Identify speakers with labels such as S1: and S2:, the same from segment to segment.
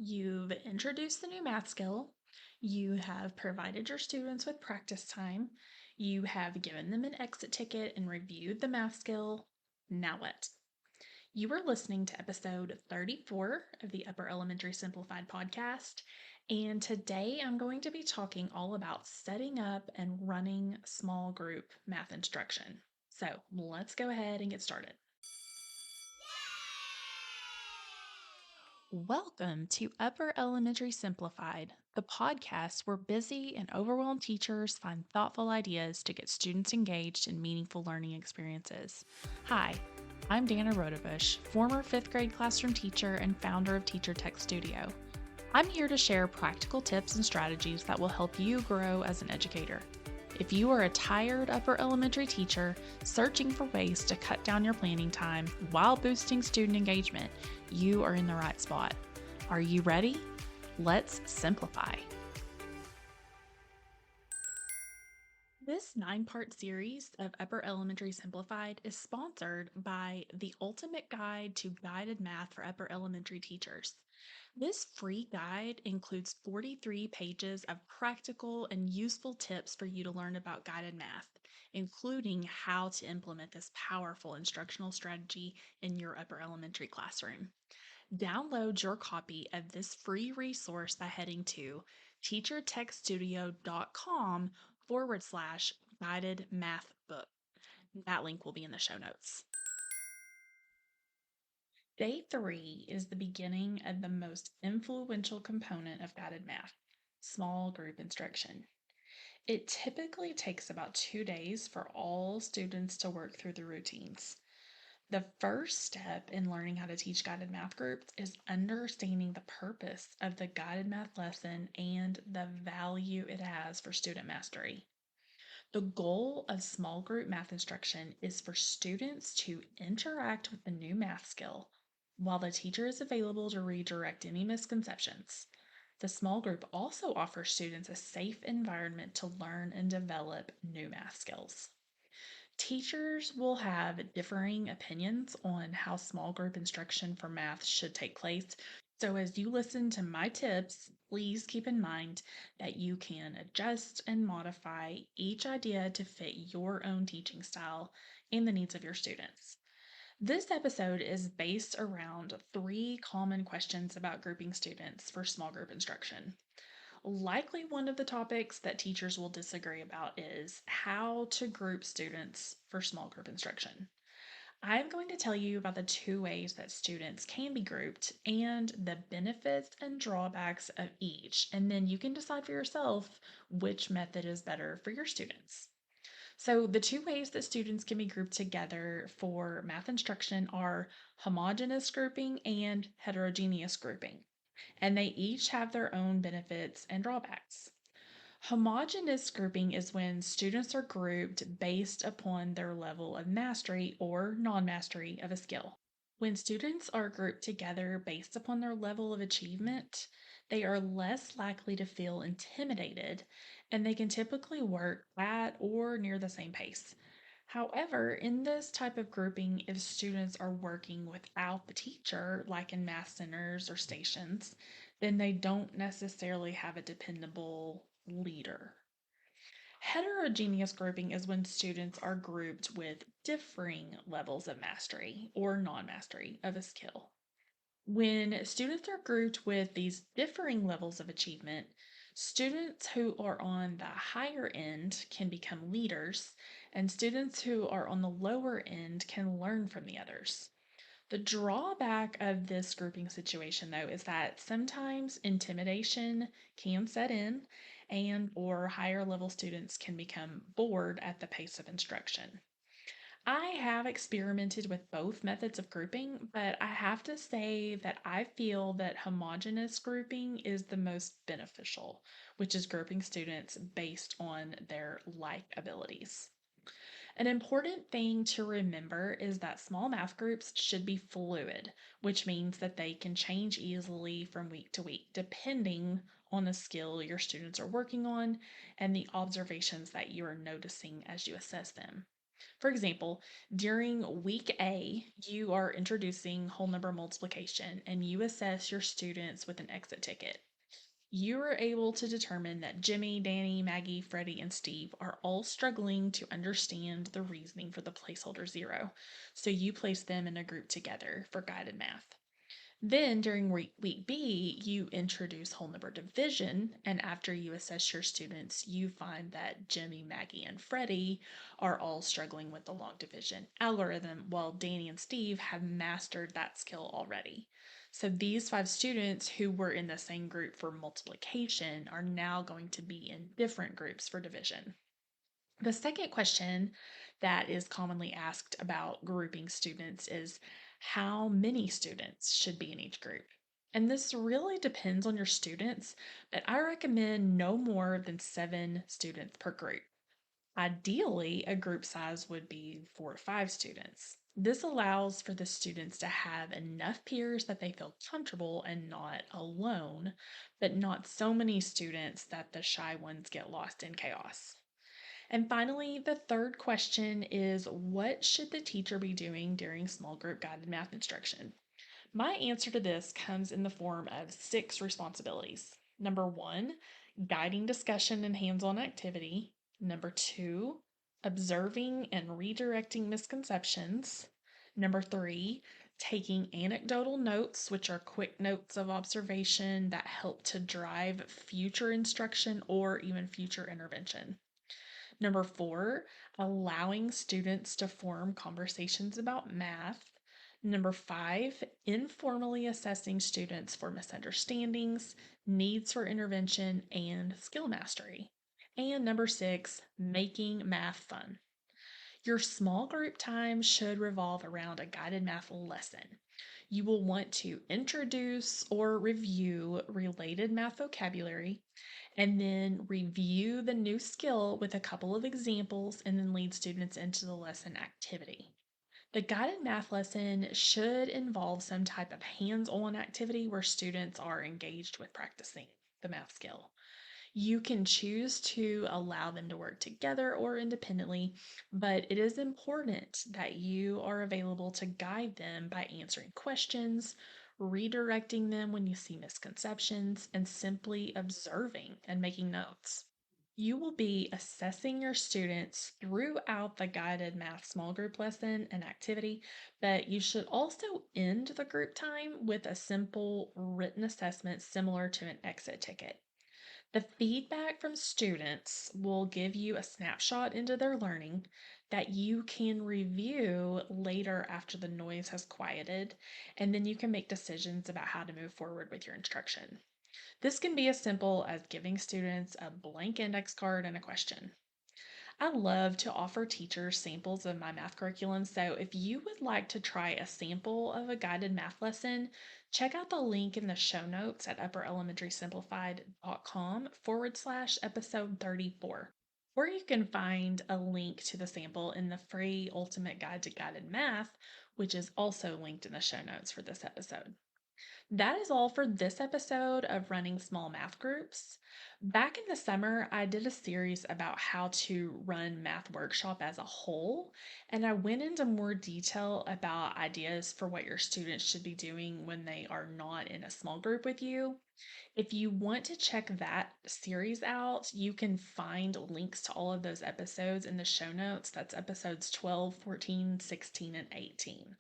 S1: You've introduced the new math skill. You have provided your students with practice time. You have given them an exit ticket and reviewed the math skill. Now what? You are listening to episode 34 of the Upper Elementary Simplified podcast. And today I'm going to be talking all about setting up and running small group math instruction. So let's go ahead and get started. Welcome to Upper Elementary Simplified, the podcast where busy and overwhelmed teachers find thoughtful ideas to get students engaged in meaningful learning experiences. Hi, I'm Danna Rodebush, former fifth grade classroom teacher and founder of Teacher Tech Studio. I'm here to share practical tips and strategies that will help you grow as an educator. If you are a tired upper elementary teacher searching for ways to cut down your planning time while boosting student engagement, you are in the right spot. Are you ready? Let's simplify. This 9-part series of Upper Elementary Simplified is sponsored by the Ultimate Guide to Guided Math for Upper Elementary Teachers. This free guide includes 43 pages of practical and useful tips for you to learn about guided math, including how to implement this powerful instructional strategy in your upper elementary classroom. Download your copy of this free resource by heading to teachertechstudio.com/guided math book. That link will be in the show notes. Day 3 is the beginning of the most influential component of guided math, small group instruction. It typically takes about 2 days for all students to work through the routines. The first step in learning how to teach guided math groups is understanding the purpose of the guided math lesson and the value it has for student mastery. The goal of small group math instruction is for students to interact with the new math skill while the teacher is available to redirect any misconceptions. The small group also offers students a safe environment to learn and develop new math skills. Teachers will have differing opinions on how small group instruction for math should take place. So, as you listen to my tips, please keep in mind that you can adjust and modify each idea to fit your own teaching style and the needs of your students. This episode is based around 3 common questions about grouping students for small group instruction. Likely one of the topics that teachers will disagree about is how to group students for small group instruction. I'm going to tell you about the 2 ways that students can be grouped and the benefits and drawbacks of each, and then you can decide for yourself which method is better for your students. So, the 2 ways that students can be grouped together for math instruction are homogeneous grouping and heterogeneous grouping, and they each have their own benefits and drawbacks. Homogeneous grouping is when students are grouped based upon their level of mastery or non mastery of a skill. When students are grouped together based upon their level of achievement, they are less likely to feel intimidated and they can typically work at or near the same pace. However, in this type of grouping, if students are working without the teacher, like in math centers or stations, then they don't necessarily have a dependable leader. Heterogeneous grouping is when students are grouped with differing levels of mastery or non mastery of a skill. When students are grouped with these differing levels of achievement, students who are on the higher end can become leaders, and students who are on the lower end can learn from the others. The drawback of this grouping situation though is that sometimes intimidation can set in and or higher level students can become bored at the pace of instruction. I have experimented with both methods of grouping, but I have to say that I feel that homogeneous grouping is the most beneficial, which is grouping students based on their like abilities. An important thing to remember is that small math groups should be fluid, which means that they can change easily from week to week, depending on the skill your students are working on and the observations that you are noticing as you assess them. For example, during week A, you are introducing whole number multiplication and you assess your students with an exit ticket. You are able to determine that Jimmy, Danny, Maggie, Freddie, and Steve are all struggling to understand the reasoning for the placeholder 0. So you place them in a group together for guided math. Then during week B, you introduce whole number division, and after you assess your students, you find that Jimmy, Maggie, and Freddie are all struggling with the long division algorithm, while Danny and Steve have mastered that skill already. So these 5 students who were in the same group for multiplication are now going to be in different groups for division. The second question that is commonly asked about grouping students is how many students should be in each group? And this really depends on your students, but I recommend no more than 7 students per group. Ideally, a group size would be 4 to 5 students. This allows for the students to have enough peers that they feel comfortable and not alone, but not so many students that the shy ones get lost in chaos. And finally, the third question is what should the teacher be doing during small group guided math instruction? My answer to this comes in the form of 6 responsibilities. Number 1, guiding discussion and hands on activity. Number 2, observing and redirecting misconceptions. Number 3, taking anecdotal notes, which are quick notes of observation that help to drive future instruction or even future intervention. Number 4, allowing students to form conversations about math. Number 5, informally assessing students for misunderstandings, needs for intervention, and skill mastery. And number 6, making math fun. Your small group time should revolve around a guided math lesson. You will want to introduce or review related math vocabulary, and then review the new skill with a couple of examples, and then lead students into the lesson activity. The guided math lesson should involve some type of hands-on activity where students are engaged with practicing the math skill. You can choose to allow them to work together or independently, but it is important that you are available to guide them by answering questions, redirecting them when you see misconceptions, and simply observing and making notes. You will be assessing your students throughout the guided math small group lesson and activity, but you should also end the group time with a simple written assessment similar to an exit ticket. The feedback from students will give you a snapshot into their learning that you can review later after the noise has quieted, and then you can make decisions about how to move forward with your instruction. This can be as simple as giving students a blank index card and a question. I love to offer teachers samples of my math curriculum, so if you would like to try a sample of a guided math lesson, check out the link in the show notes at upperelementarysimplified.com/episode 34. Or you can find a link to the sample in the free Ultimate Guide to Guided Math, which is also linked in the show notes for this episode. That is all for this episode of Running Small Math Groups. Back in the summer, I did a series about how to run Math Workshop as a whole, and I went into more detail about ideas for what your students should be doing when they are not in a small group with you. If you want to check that series out, you can find links to all of those episodes in the show notes. That's episodes 12, 14, 16, and 18.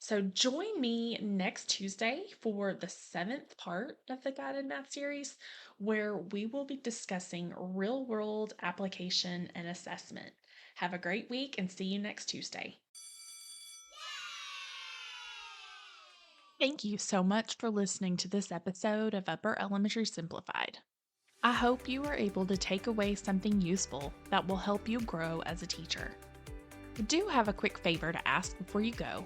S1: So join me next Tuesday for the 7th part of the guided math series, where we will be discussing real world application and assessment. Have a great week and see you next Tuesday. Thank you so much for listening to this episode of Upper Elementary Simplified. I hope you are able to take away something useful that will help you grow as a teacher. I do have a quick favor to ask before you go.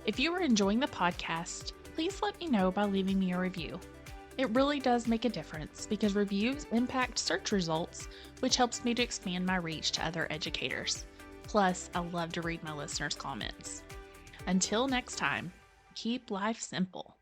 S1: If you are enjoying the podcast, please let me know by leaving me a review. It really does make a difference because reviews impact search results, which helps me to expand my reach to other educators. Plus, I love to read my listeners' comments. Until next time, keep life simple.